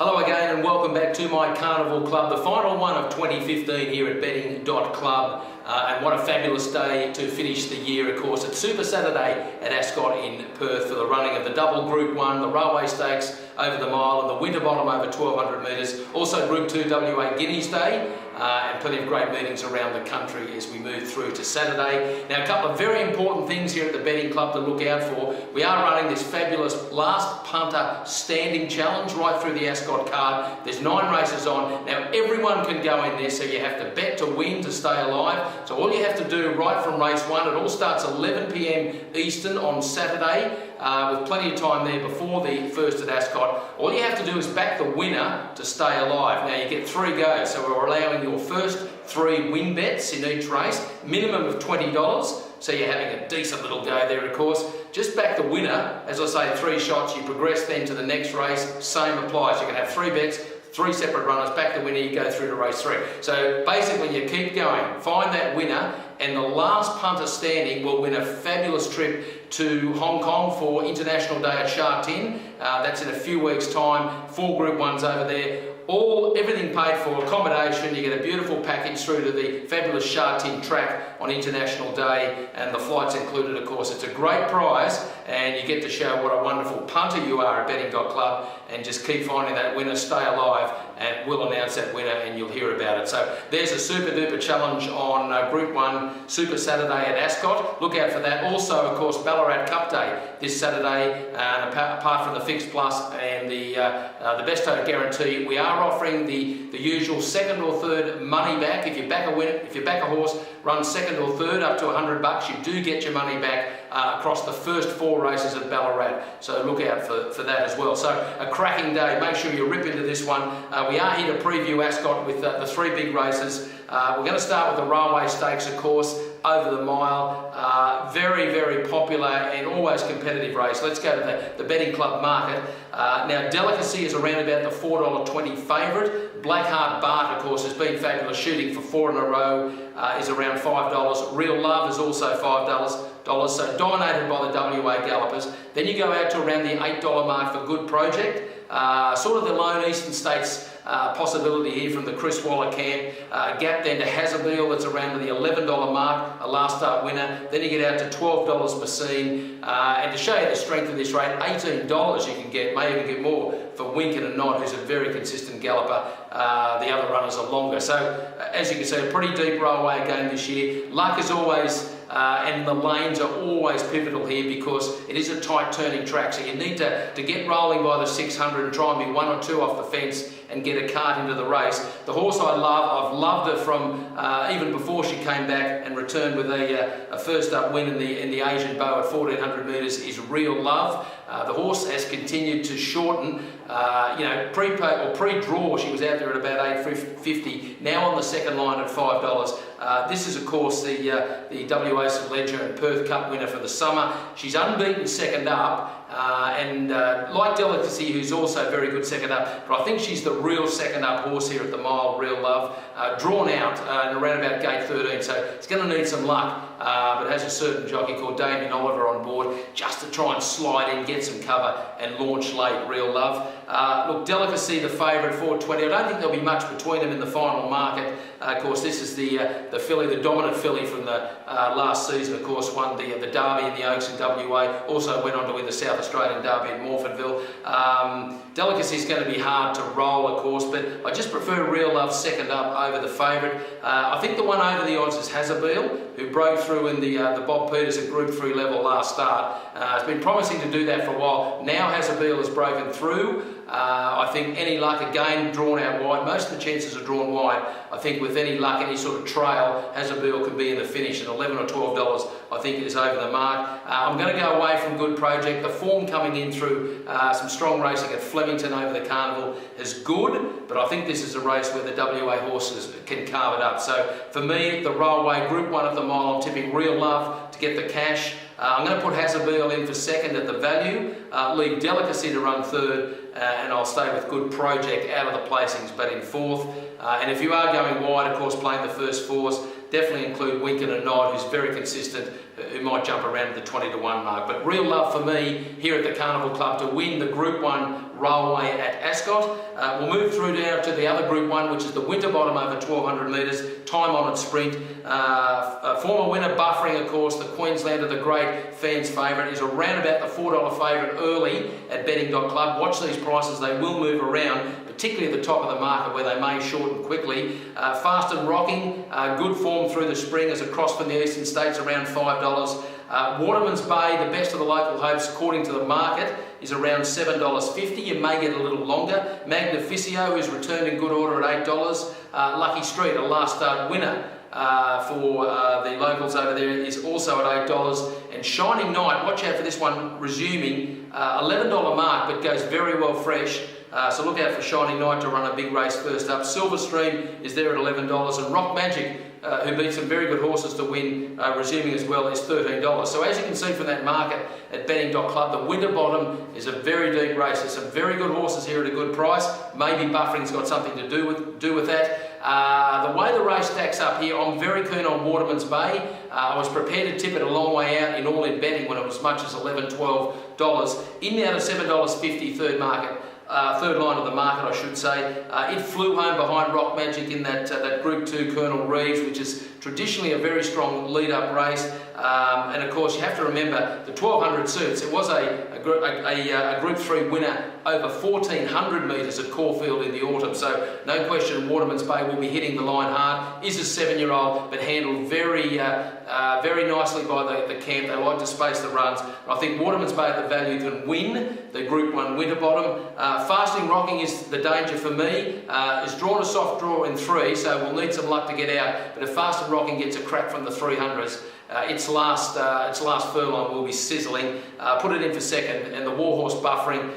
Hello again and welcome back to my Carnival Club, the final one of 2015 here at betting.club. And what a fabulous day to finish the year, of course. It's Super Saturday at Ascot in Perth for the running of the double Group 1, the Railway Stakes over the mile and the Winterbottom over 1200 metres. Also Group 2 WA Guineas Day and plenty of great meetings around the country as we move through to Saturday. Now a couple of very important things here at the Betting Club to look out for. We are running this fabulous last punter standing challenge right through the Ascot card. There's 9 races on. Now everyone can go in there, so you have to bet to win to stay alive. So all you have to do right from race 1, it all starts 11 p.m. Eastern on Saturday, with plenty of time there before the first at Ascot. All you have to do is back the winner to stay alive. Now you get 3 goes, so we're allowing your first 3 win bets in each race, minimum of $20, so you're having a decent little go there, of course. Just back the winner, as I say, 3 shots, you progress then to the next race, same applies. You can have 3 bets, 3 separate runners, back the winner, you go through to race 3. So basically you keep going, find that winner, and the last punter standing will win a fabulous trip to Hong Kong for International Day at Sha Tin. That's in a few weeks' time. 4 Group 1s over there. Everything paid for, accommodation, you get a beautiful package through to the fabulous Sha Tin track on International Day, and the flights included, of course. It's a great prize, and you get to show what a wonderful punter you are at betting.club, and just keep finding that winner, stay alive, and we'll announce that winner and you'll hear about it. So there's a super duper challenge on Group 1 Super Saturday at Ascot. Look out for that. Also, of course, Ballarat Cup Day this Saturday, and apart from the Fixed Plus and the Best Tote Guarantee, we are offering the usual second or third money back. If you back a horse, run second or third up to $100, you do get your money back across the first 4 races at Ballarat. So look out for that as well. So a cracking day. Make sure you rip into this one. We are here to preview Ascot with the 3 big races. We're going to start with the Railway Stakes, of course, over the mile. Very, very popular and always competitive race. Let's go to the Betting Club market. Now, Delicacy is around about the $4.20 favourite. Blackheart Bart, of course, has been fabulous, shooting for 4 in a row, is around $5. Real Love is also $5, so dominated by the WA Gallopers. Then you go out to around the $8 mark for Good Project. Sort of the lone Eastern States possibility here from the Chris Waller camp. Gap then to Hazabeel, that's around the $11 mark, a last start winner. Then you get out to $12 Messine. And to show you the strength of this rate, $18 you can get, may even get more, for Winkin and Nod, who's a very consistent galloper. The other runners are longer. So as you can see, a pretty deep railway game this year. Luck is always and the lanes are always pivotal here because it is a tight turning track, so you need to get rolling by the 600 and try and be 1 or 2 off the fence and get a cart into the race. The horse I love, I've loved her from even before she came back and returned with a first up win in the Asian Bow at 1400 metres, is Real Love. The horse has continued to shorten. Pre-draw she was out there at about $8.50, now on the second line at $5. This is of course the WA St Ledger and Perth Cup winner for the summer. She's unbeaten second up, and like Delicacy, who's also very good second up, but I think she's the real second up horse here at the mile, Real Love. Drawn out around about gate 13, so it's going to need some luck, but has a certain jockey called Damien Oliver on board just to try and slide in, get some cover and launch late, Real Love. Look, Delicacy the favourite, $4.20. I don't think there'll be much between them in the final market. Of course, this is the filly, the dominant filly from the last season. Of course, won the Derby in the Oaks in WA. Also went on to win the South Australian Derby in Morfordville. Delicacy is going to be hard to roll, of course, but I just prefer Real Love second up over the favourite. I think the one over the odds is Hazabeel, who broke through in the Bob Peterson Group 3 level last start. It's been promising to do that for a while. Now Hazabeel has broken through. I think any luck, again, drawn out wide. Most of the chances are drawn wide. I think with any luck, any sort of trail, Hazabeel could be in the finish at $11 or $12. I think it is over the mark. I'm going to go away from Good Project. The form coming in through some strong racing at Flemington over the Carnival is good, but I think this is a race where the WA horses can carve it up. So for me, the Railway Group 1 at the mile, I'm tipping Real Love to get the cash. I'm going to put Hazabeel in for second at the value, leave Delicacy to run third, and I'll stay with Good Project out of the placings, but in fourth. And if you are going wide, of course, playing the first 4s, definitely include Winkin and Nod, who's very consistent, who might jump around the 20 to 1 mark. But real love for me here at the Carnival Club to win the Group 1 Railway at Ascot. We'll move through now to the other Group 1, which is the Winterbottom over 1200 metres, time-honoured sprint. Former winner Buffering, of course, the Queenslander, the great fans' favourite, is around about the $4 favourite early at betting.club. Watch these prices, they will move around, particularly at the top of the market where they may shorten quickly. Fast and rocking, good form through the spring as across from the eastern states, around $5. Waterman's Bay, the best of the local hopes according to the market, is around $7.50. You may get a little longer. Magnificio, who's returned in good order at $8. Lucky Street, a last start winner for the locals over there, is also at $8. And Shining Knight, watch out for this one, resuming $11 mark, but goes very well fresh. So look out for Shining Knight to run a big race first up. Silver Stream is there at $11, and Rock Magic, who beat some very good horses to win, resuming as well, is $13. So as you can see from that market at betting.club, the Winterbottom is a very deep race. There's some very good horses here at a good price. Maybe Buffering's got something to do with that. The way the race stacks up here, I'm very keen on Waterman's Bay. I was prepared to tip it a long way out in all-in betting when it was as much as $11, $12. In now to $7.50 third market. Third line of the market, I should say. It flew home behind Rock Magic in that Group 2 Colonel Reeves, which is traditionally a very strong lead-up race. And of course, you have to remember the 1200 suits. It was a Group 3 winner over 1400 metres at Caulfield in the autumn. So no question, Waterman's Bay will be hitting the line hard. Is a 7-year-old, but handled very nicely by the camp. They like to space the runs. And I think Waterman's Bay at the value can win the Group 1 Winterbottom. Fasting Rocking is the danger for me. It's drawn a soft draw in 3, so we'll need some luck to get out. But if Fasting Rocking gets a crack from the 300s, its last furlong will be sizzling. Put it in for second, and the Warhorse Buffering,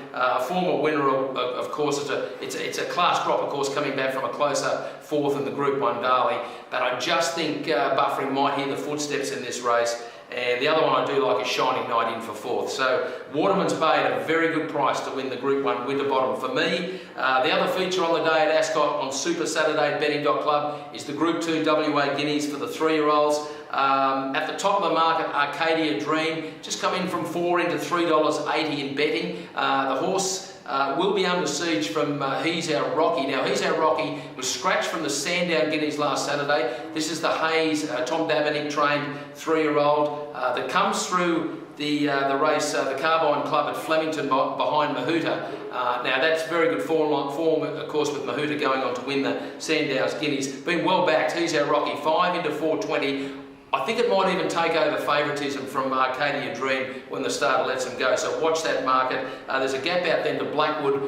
former winner of course, it's a class drop, of course, coming back from a closer fourth in the Group 1 Darley. But I just think Buffering might hear the footsteps in this race. And the other one I do like is Shining Knight in for fourth. So Waterman's Bay at a very good price to win the Group 1 Winterbottom for me. The other feature on the day at Ascot on Super Saturday at betting.club is the Group 2 WA Guineas for the 3-year-olds. At the top of the market, Arcadia Dream, just come in from $4 into $3.80 in betting. The horse will be under siege from He's Our Rocky. Now, He's Our Rocky was scratched from the Sandown Guineas last Saturday. This is the Hayes, Tom Davennick trained 3-year-old that comes through the race, the Carbine Club at Flemington behind Mahuta. Now that's very good form, of course, with Mahuta going on to win the Sandown Guineas. Been well backed. He's Our Rocky, 5 into $4.20. I think it might even take over favouritism from Arcadia Dream when the starter lets him go. So watch that market. There's a gap out then to Blackwood,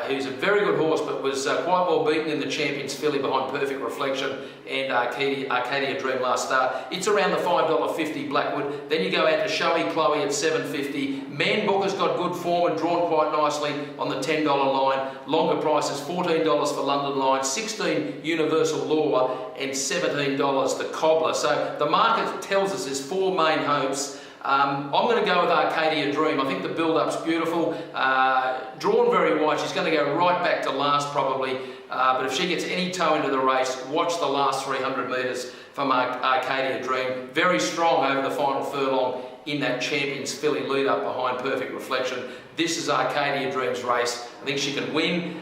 who's a very good horse, but was quite well beaten in the Champions Filly behind Perfect Reflection and Arcadia Dream last start. It's around the $5.50 Blackwood. Then you go out to Showy Chloe at $7.50. Man Booker's got good form and drawn quite nicely on the $10 line. Longer prices, $14 for London Line, $16 Universal Law, and $17 the Cobbler. So the market tells us there's 4 main hopes. I'm going to go with Arcadia Dream. I think the build-up's beautiful. Drawn very wide. She's going to go right back to last probably. But if she gets any toe into the race, watch the last 300 metres from Arcadia Dream. Very strong over the final furlong in that Champions Filly lead-up behind Perfect Reflection. This is Arcadia Dream's race. I think she can win.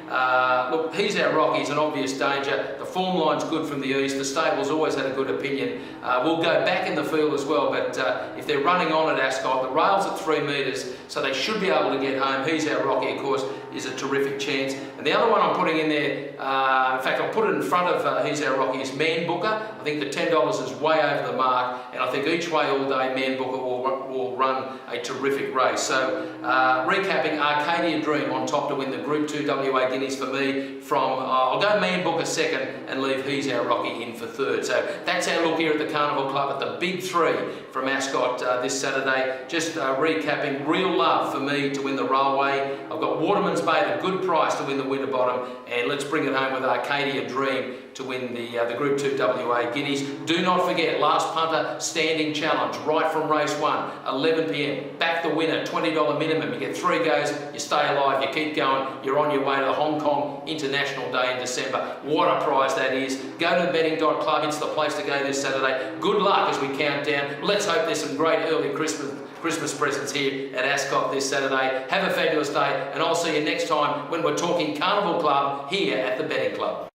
Look, He's Our Rocky is an obvious danger. The form line's good from the east. The stable's always had a good opinion. We'll go back in the field as well, but if they're running on at Ascot, the rail's at 3 metres, so they should be able to get home. He's Our Rocky, of course, is a terrific chance. And the other one I'm putting in there, in fact, I'll put it in front of He's Our Rocky, is Man Booker. I think the $10 is way over the mark, and I think each way all day Man Booker will run a terrific race. So recapping, Arcadia Dream on top to win the Group 2 WA Guineas for me from, I'll go Man Booker second and leave He's Our Rocky in for third. So that's our look here at the Carnival Club at the big 3 from Ascot this Saturday. Just recapping, real love for me to win the Railway. I've got Waterman's Bay at a good price to win the Winterbottom, and let's bring it home with Arcadia Dream to win the Group 2 WA Guineas. Do not forget, last punter standing challenge right from race 1. 11 p.m. Back the winner, $20 minimum. You get 3 goes, you stay alive, you keep going, you're on your way to the Hong Kong International Day in December. What a prize that is. Go to betting.club, it's the place to go this Saturday. Good luck as we count down. Let's hope there's some great early Christmas presents here at Ascot this Saturday. Have a fabulous day, and I'll see you next time when we're talking Carnival Club here at the Betting Club.